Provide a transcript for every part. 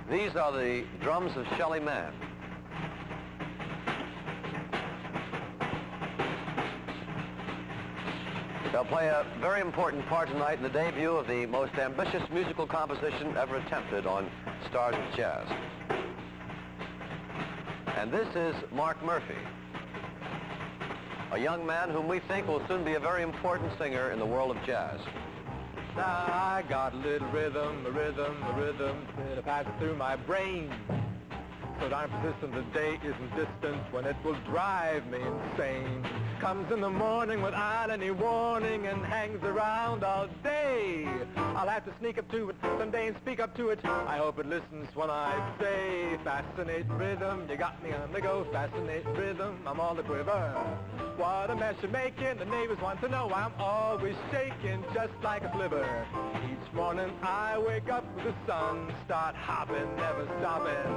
These are the drums of Shelly Manne. They'll play a very important part tonight in the debut of the most ambitious musical composition ever attempted on Stars of Jazz. And this is Mark Murphy, a young man whom we think will soon be a very important singer in the world of jazz. I got a little rhythm, that passes through my brain. So darn persistent the day isn't distant when it will drive me insane. Comes in the morning without any warning and hangs around all day. I'll have to sneak up to it someday and speak up to it. I hope it listens when I say, fascinating rhythm, you got me on the go. Fascinating rhythm, I'm all a quiver. What a mess you're making, the neighbors want to know I'm always shaking just like a flivver. Each morning I wake up with the sun, start hopping, never stopping.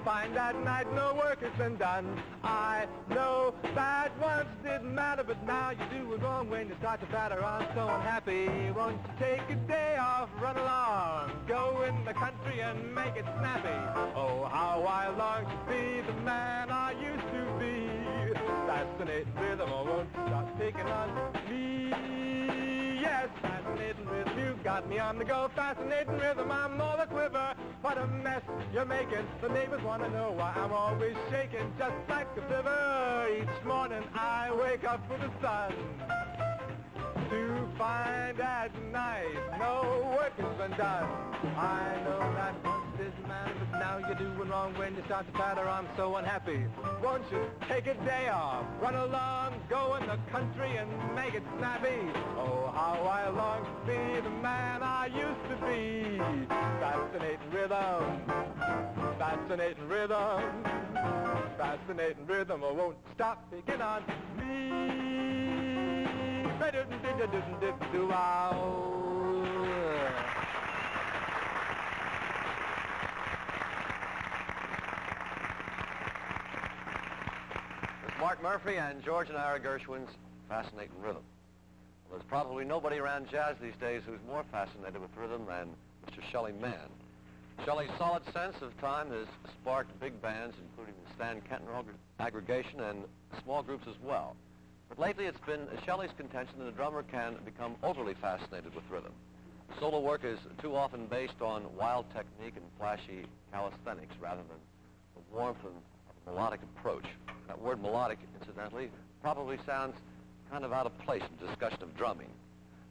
Find that night no work has been done. I know that once didn't matter, but now you do it wrong when you start to patter on. So unhappy, won't you take a day off, run along, go in the country and make it snappy. Oh, how I long to be the man I used to be. Fascinating rhythm, oh, won't you stop picking on me? Yes, fascinating rhythm, you got me on the go. Fascinating rhythm, I'm all a quiver. What a mess you're making. The neighbors want to know why I'm always shaking just like a flivver. Each morning I wake up with the sun to find at night no work has been done. I know that once didn't matter, but now you're doing wrong when you start to patter. I'm so unhappy. Won't you take a day off, run along, go in the country and make it snappy? Oh, how I long to be the man I used to be. Fascinating rhythm, fascinating rhythm, fascinating rhythm. Oh, won't stop picking on me. Mark Murphy and George and Ira Gershwin's Fascinating Rhythm. Well, there's probably nobody around jazz these days who's more fascinated with rhythm than Mr. Shelly Manne. Shelly's solid sense of time has sparked big bands, including the Stan Kenton aggregation and small groups as well. But lately it's been Shelly's contention that a drummer can become overly fascinated with rhythm. Solo work is too often based on wild technique and flashy calisthenics rather than the warmth of a melodic approach. That word melodic, incidentally, probably sounds kind of out of place in discussion of drumming.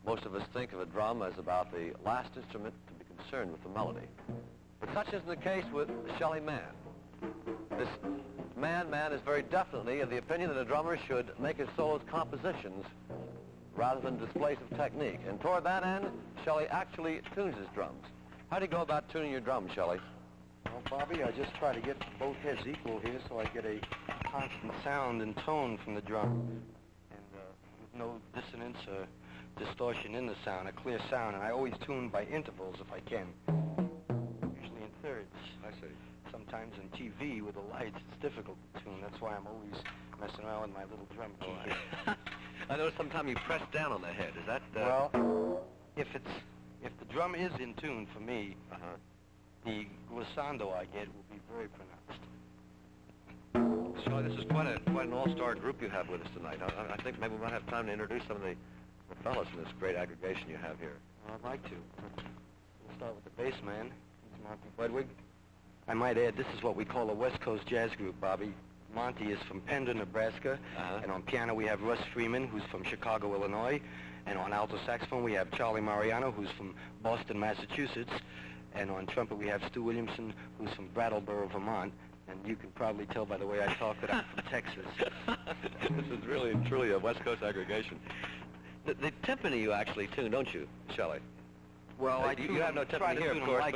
Most of us think of a drum as about the last instrument to be concerned with the melody. But such isn't the case with Shelly Manne. This man is very definitely of the opinion that a drummer should make his solos compositions rather than displays of technique. And toward that end, Shelly actually tunes his drums. How do you go about tuning your drums, Shelly? Well, Bobby, I just try to get both heads equal here so I get a constant sound and tone from the drum. And with no dissonance or distortion in the sound, a clear sound. And I always tune by intervals if I can. Usually in thirds. I see. Sometimes on TV with the lights, it's difficult to tune. That's why I'm always messing around with my little drum key. I know sometimes you press down on the head. Is that... Well, if the drum is in tune for me, the glissando I get will be very pronounced. Shelly, this is quite an all-star group you have with us tonight. I think maybe we might have time to introduce some of the fellas in this great aggregation you have here. I'd like to. We'll start with the bass man. He's Monty Budwig. I might add, this is what we call a West Coast jazz group, Bobby. Monty is from Pender, Nebraska, and on piano we have Russ Freeman, who's from Chicago, Illinois, and on alto saxophone we have Charlie Mariano, who's from Boston, Massachusetts, and on trumpet we have Stu Williamson, who's from Brattleboro, Vermont, and you can probably tell by the way I talk that I'm from Texas. This is really and truly a West Coast aggregation. The timpani you actually tune, don't you, Shelly? Well, you have no timpani here, of course, like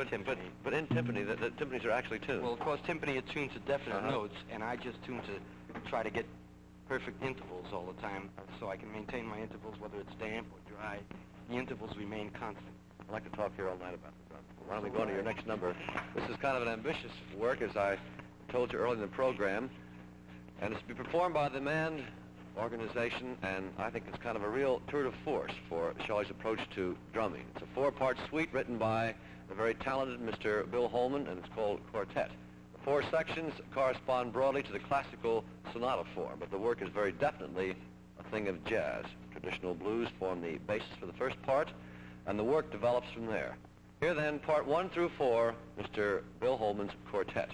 but in timpani, the timpanis are actually tuned. Well, of course, timpani are tuned to definite notes, and I just tune to try to get perfect intervals all the time, so I can maintain my intervals, whether it's damp or dry. The intervals remain constant. I'd like to talk here all night about the drum. Why don't we go on to your next number? This is kind of an ambitious work, as I told you early in the program, and it's to be performed by the Manne organization, and I think it's kind of a real tour de force for Shelly's approach to drumming. It's a four-part suite written by the very talented Mr. Bill Holman, and it's called Quartet. The 4 sections correspond broadly to the classical sonata form, but the work is very definitely a thing of jazz. Traditional blues form the basis for the first part, and the work develops from there. Here then, part 1 through 4, Mr. Bill Holman's Quartet.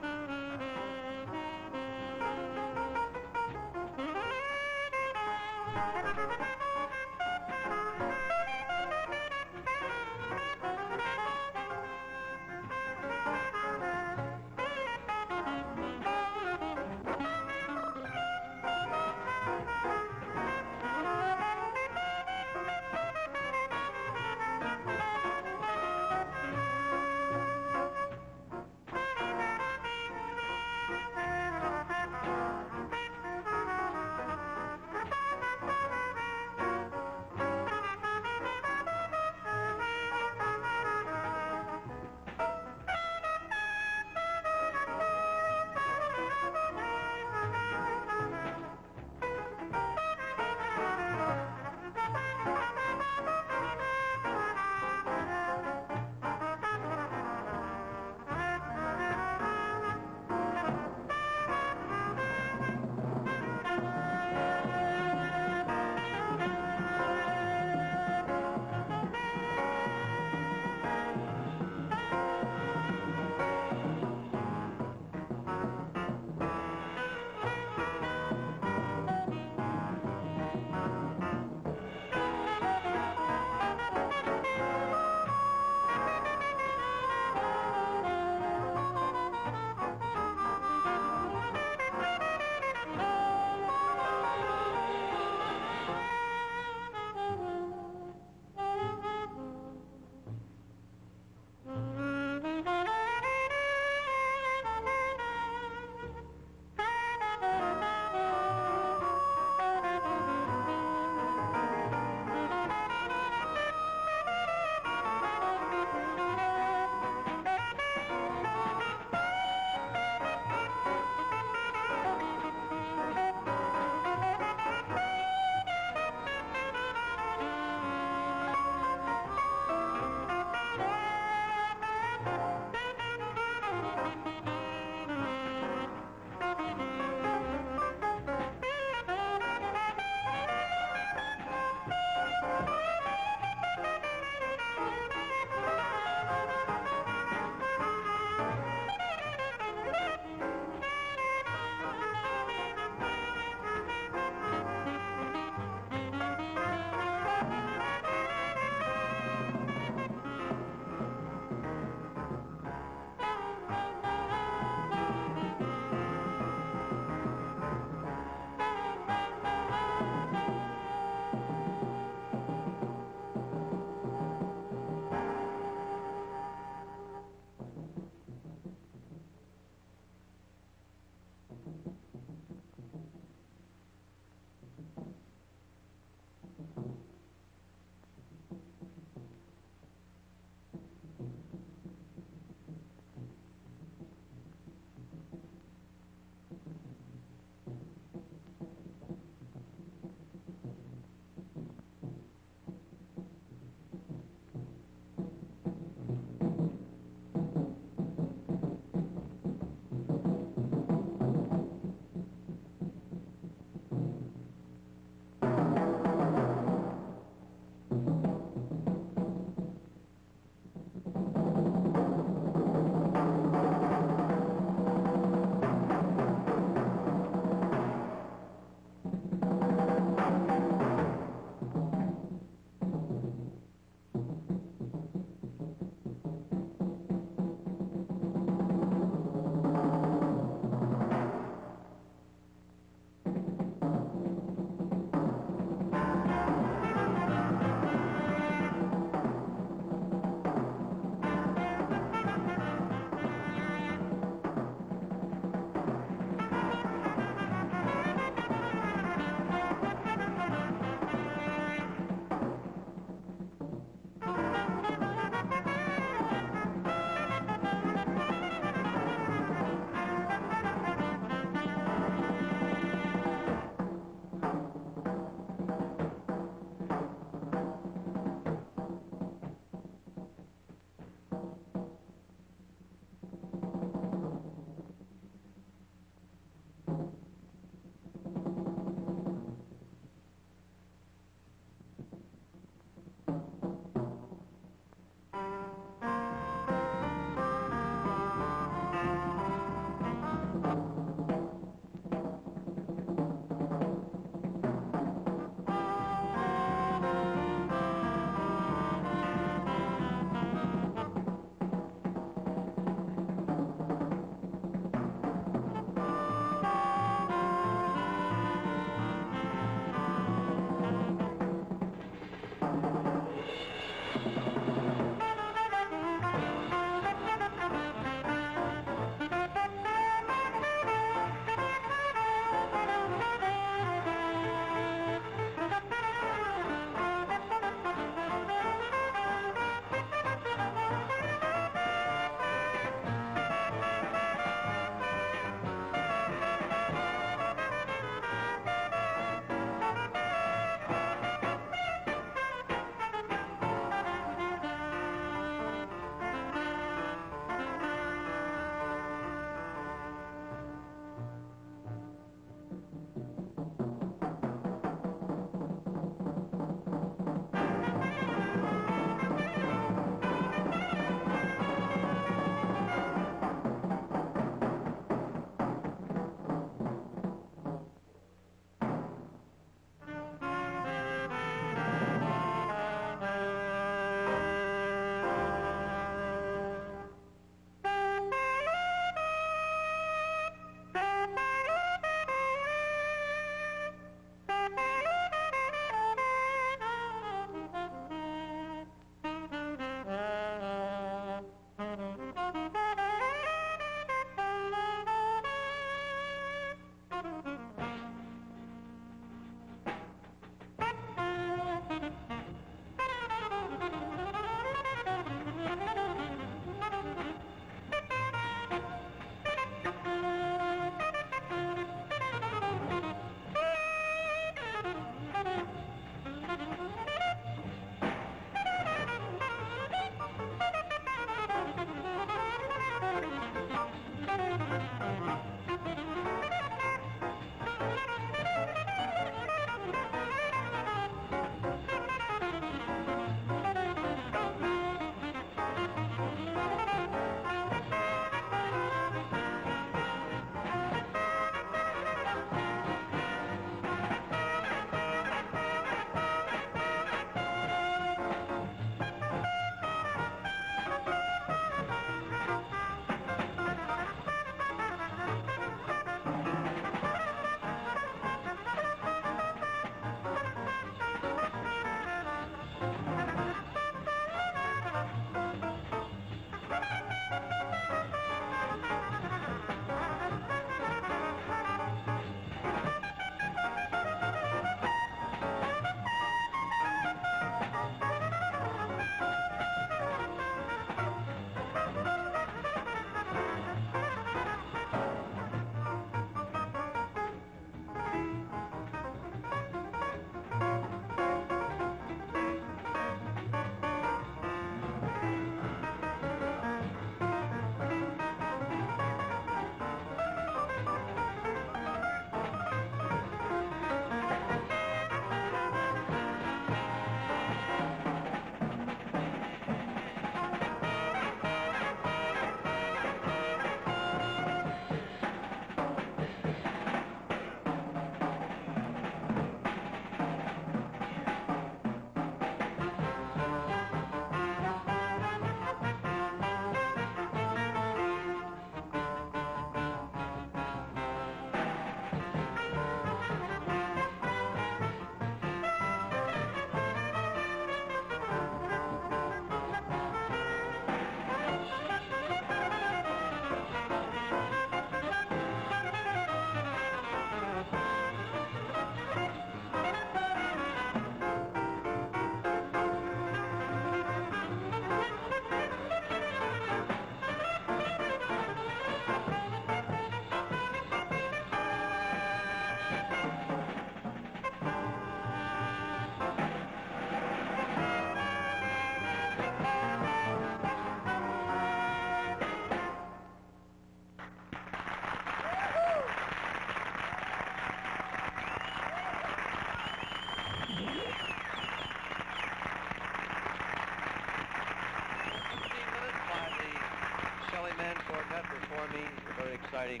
very exciting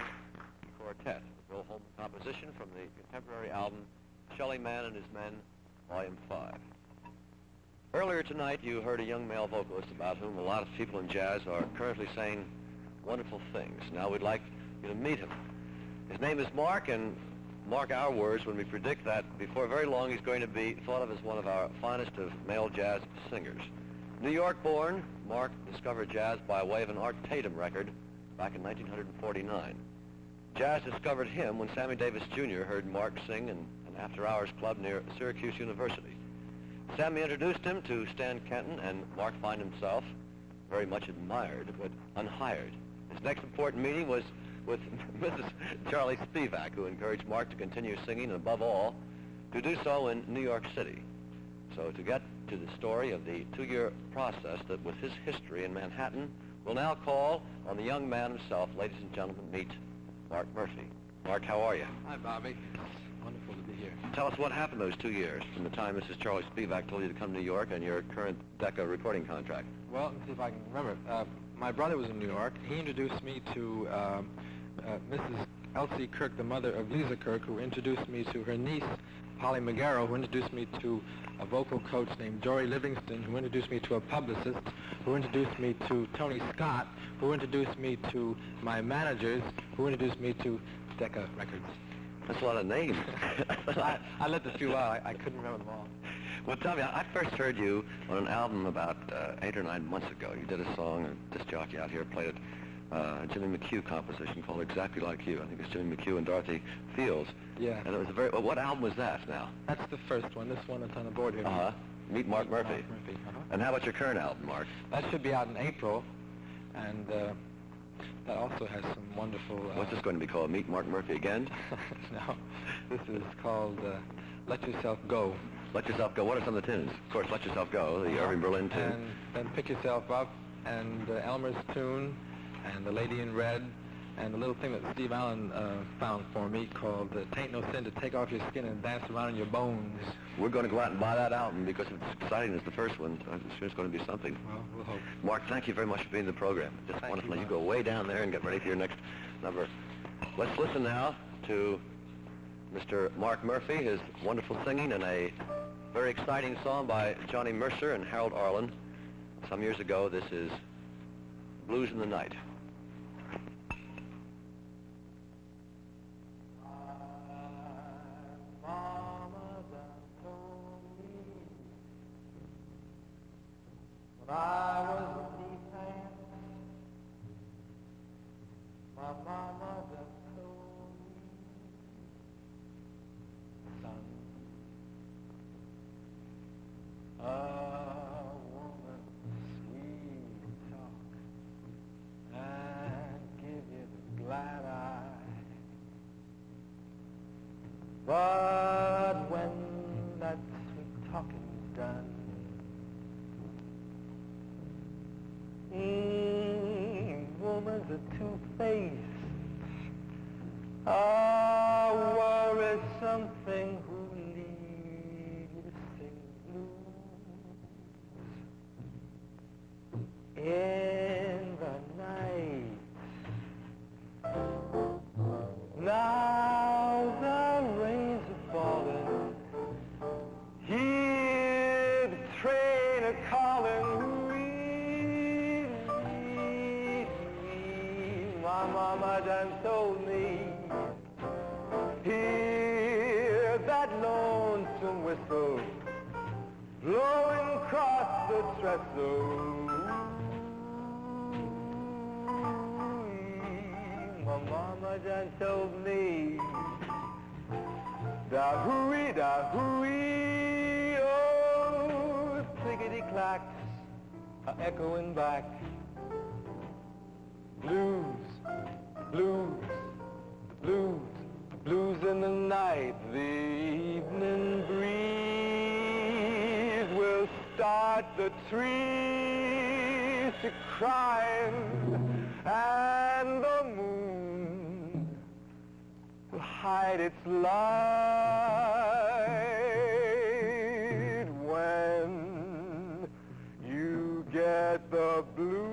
Quartet, a Bill Holman composition from the contemporary album Shelly Manne and His Men, Volume 5. Earlier tonight, you heard a young male vocalist about whom a lot of people in jazz are currently saying wonderful things. Now we'd like you to meet him. His name is Mark, and mark our words when we predict that before very long he's going to be thought of as one of our finest of male jazz singers. New York-born, Mark discovered jazz by way of an Art Tatum record back in 1949. Jazz discovered him when Sammy Davis Jr. heard Mark sing in an after-hours club near Syracuse University. Sammy introduced him to Stan Kenton, and Mark found himself very much admired, but unhired. His next important meeting was with Mrs. Charlie Spivak, who encouraged Mark to continue singing, and above all, to do so in New York City. So to get to the story of the 2-year process that was his history in Manhattan, we'll now call on the young man himself. Ladies and gentlemen, meet Mark Murphy. Mark, how are you? Hi, Bobby. It's wonderful to be here. Tell us what happened those 2 years, from the time Mrs. Charlie Spivak told you to come to New York and your current Decca recording contract. Well, let me see if I can remember. My brother was in New York. He introduced me to Mrs. Elsie Kirk, the mother of Lisa Kirk, who introduced me to her niece, Polly Magaro, who introduced me to a vocal coach named Jory Livingston, who introduced me to a publicist, who introduced me to Tony Scott, who introduced me to my managers, who introduced me to Decca Records. That's a lot of names. I let the few out. I couldn't remember them all. Well, tell me, I first heard you on an album about 8 or 9 months ago. You did a song, a disc jockey out here played it, Jimmy McHugh composition called Exactly Like You. I think it's Jimmy McHugh and Dorothy Fields. Yeah. And it was a very, what album was that now? That's the first one. This one that's on the board here. Uh-huh. Meet Mark Murphy. Mark Murphy. Uh-huh. And how about your current album, Mark? That should be out in April, and that also has some wonderful... What's this going to be called, Meet Mark Murphy again? No, this is called Let Yourself Go. Let Yourself Go. What are some of the tunes? Of course, Let Yourself Go, the Irving Berlin tune. And then Pick Yourself Up, and Elmer's Tune, and The Lady in Red, and the little thing that Steve Allen found for me called Tain't No Sin to Take Off Your Skin and Dance Around in Your Bones. We're going to go out and buy that album because it's exciting as the first one. I'm sure it's going to be something. Well, we'll hope. Mark, thank you very much for being in the program. Just wonderful. You go way down there and get ready for your next number. Let's listen now to Mr. Mark Murphy, his wonderful singing, and a very exciting song by Johnny Mercer and Harold Arlen. Some years ago, this is Blues in the Night. I was a deep hand, my mama done told me, son, a woman's sweet talk and give you the glad eye, but when that sweet talking's done, woman's a two-faced, worrisome thing who lead you to sing blues in the night. Now the rains are falling, hear the train a-calling. My mama done told me, hear that lonesome whistle blowing across the trestle. My mama done told me, da-hooey, oh, clickety-clacks are echoing back. Blues, blues, blues, blues in the night. The evening breeze will start the trees to crying, and the moon will hide its light when you get the blues.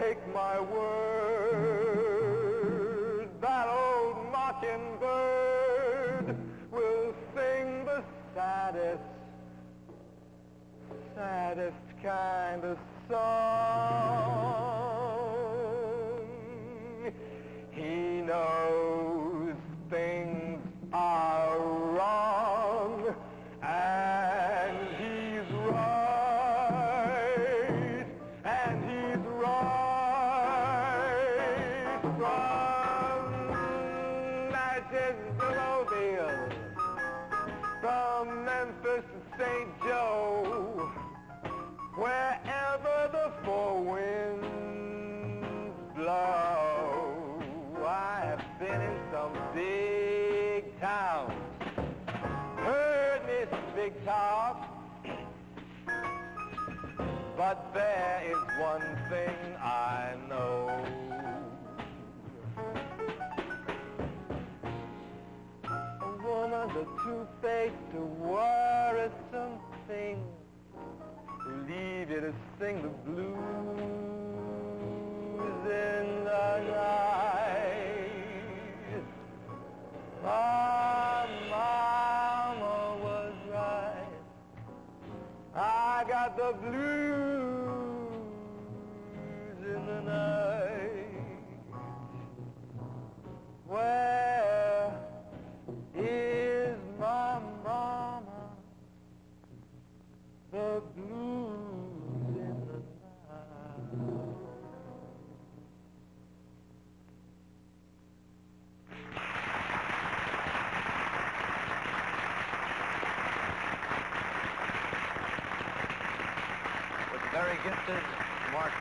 take my word, that old mockingbird will sing the saddest kind of song. He knows things are wrong, and he's right, and he's right. From Natchez to Mobile, from Memphis to St. Joe, wherever the four winds blow, I have been in some big towns, heard Miss Big Talk, but there is one thing I know. A woman's a two-faced, a worrisome thing, to leave you to sing the blues in the night. My mama was right. I got the blues in the night. Where is my mama? The blues in the night. With very gifted Mark